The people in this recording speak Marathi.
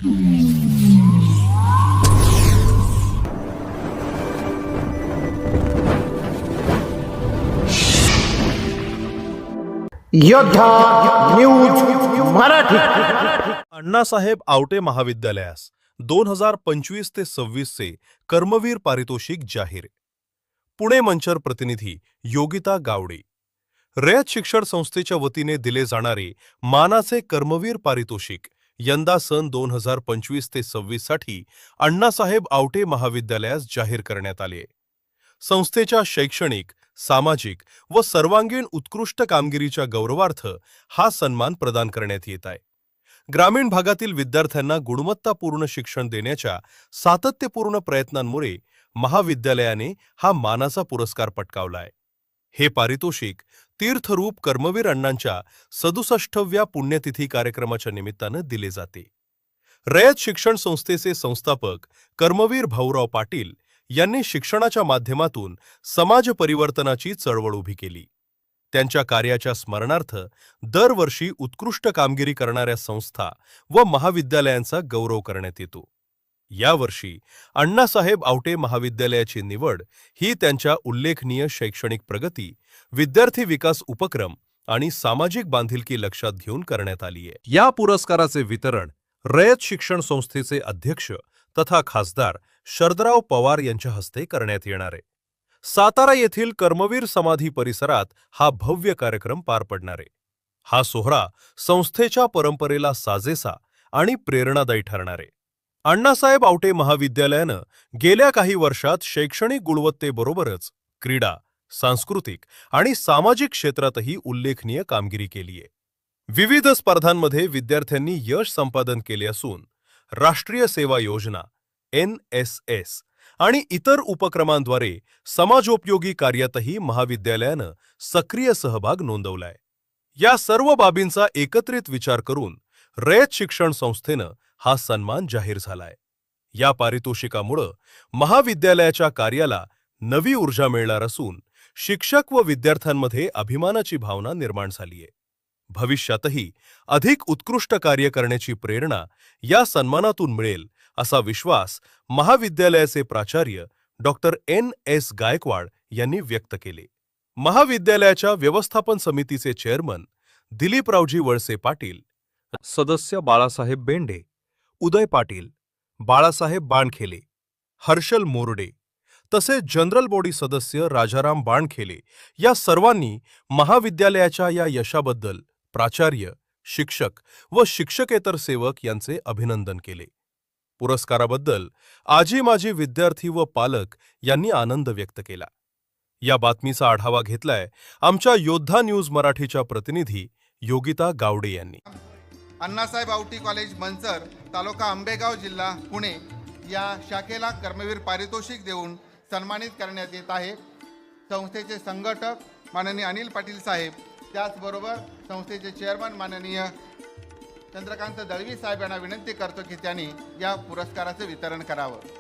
योद्धा न्यूज मराठी. अण्णासाहेब आवटे महाविद्यालयास 2025 ते 26 चे कर्मवीर पारितोषिक जाहीर. पुणे मंचर प्रतिनिधी योगिता गावडे. रयत शिक्षण संस्थेच्या वतीने दिले जाणारे मानाचे कर्मवीर पारितोषिक यंदा सन 2025 ते 26 साठी अण्णासाहेब आवटे महाविद्यालयास जाहीर करण्यात आले. संस्थेच्या शैक्षणिक, सामाजिक व सर्वांगीण उत्कृष्ट कामगिरीच्या गौरवार्थ हा सन्मान प्रदान करण्यात येत आहे. ग्रामीण भागातील विद्यार्थ्यांना गुणवत्तापूर्ण शिक्षण देण्याच्या सातत्यपूर्ण प्रयत्नांमुळे महाविद्यालयाने हा मानाचा पुरस्कार पटकावला आहे. हे पारितोषिक तीर्थरूप कर्मवीर अण्णांच्या 67व्या पुण्यतिथी कार्यक्रमाच्या निमित्तानं दिले जाते. रयत शिक्षण संस्थेचे संस्थापक कर्मवीर भाऊराव पाटील यांनी शिक्षणाच्या माध्यमातून समाज परिवर्तनाची चळवळ उभी केली. त्यांच्या कार्याच्या स्मरणार्थ दरवर्षी उत्कृष्ट कामगिरी करणाऱ्या संस्था व महाविद्यालयांचा गौरव करण्यात येतो. यावर्षी अण्णासाहेब आवटे महाविद्यालयाची निवड ही त्यांच्या उल्लेखनीय शैक्षणिक प्रगती, विद्यार्थी विकास उपक्रम आणि सामाजिक बांधिलकी लक्षात घेऊन करण्यात आली आहे. या पुरस्काराचे वितरण रयत शिक्षण संस्थेचे अध्यक्ष तथा खासदार शरदराव पवार यांच्या हस्ते करण्यात येणार आहे. सातारा येथील कर्मवीर समाधी परिसरात हा भव्य कार्यक्रम पार पडणार आहे. हा सोहळा संस्थेच्या परंपरेला साजेसा आणि प्रेरणादायी ठरणार आहे. अण्णासाहेब आवटे महाविद्यालयानं गेल्या काही वर्षात शैक्षणिक गुणवत्तेबरोबरच क्रीडा, सांस्कृतिक आणि सामाजिक क्षेत्रातही उल्लेखनीय कामगिरी केली आहे. विविध स्पर्धांमध्ये विद्यार्थ्यांनी यश संपादन केले असून राष्ट्रीय सेवा योजना, NSS आणि इतर उपक्रमांद्वारे समाजोपयोगी कार्यातही महाविद्यालयानं सक्रिय सहभाग नोंदवलाय. या सर्व बाबींचा एकत्रित विचार करून रयत शिक्षण संस्थेनं हा सन्मान जाहीर झालाय. या पारितोषिकामुळं महाविद्यालयाच्या कार्याला नवी ऊर्जा मिळणार असून शिक्षक व विद्यार्थ्यांमध्ये अभिमानाची भावना निर्माण झालीय. भविष्यातही अधिक उत्कृष्ट कार्य करण्याची प्रेरणा या सन्मानातून मिळेल असा विश्वास महाविद्यालयाचे प्राचार्य डॉक्टर NS गायकवाड यांनी व्यक्त केले. महाविद्यालयाच्या व्यवस्थापन समितीचे चेअरमन दिलीपरावजी वळसे पाटील, सदस्य बाळासाहेब बेंडे, उदय पाटील, बाळासाहेब बाणखेले, हर्षल मोरडे तसेच जनरल बॉडी सदस्य राजाराम बाणखेले या सर्वांनी महाविद्यालयाच्या या यशाबद्दल प्राचार्य, शिक्षक व शिक्षकेतर सेवक यांचे अभिनंदन केले. पुरस्काराबद्दल आजी माजी विद्यार्थी व पालक यांनी आनंद व्यक्त केला. या बातमीचा आढावा घेतलाय आमच्या योद्धा न्यूज मराठीच्या प्रतिनिधी योगिता गावडे यांनी. अण्णासाहेब आवटी कॉलेज मंचर, तालुका आंबेगाव, जिल्हा पुणे या शाखेला कर्मवीर पारितोषिक देऊन सन्मानित करण्यात येत आहे. संस्थेचे संघटक माननीय अनिल पाटील साहेब, त्याचबरोबर संस्थेचे चेअरमन माननीय चंद्रकांत दळवी साहेब यांना विनंती करतो की त्यांनी या पुरस्काराचे वितरण करावं.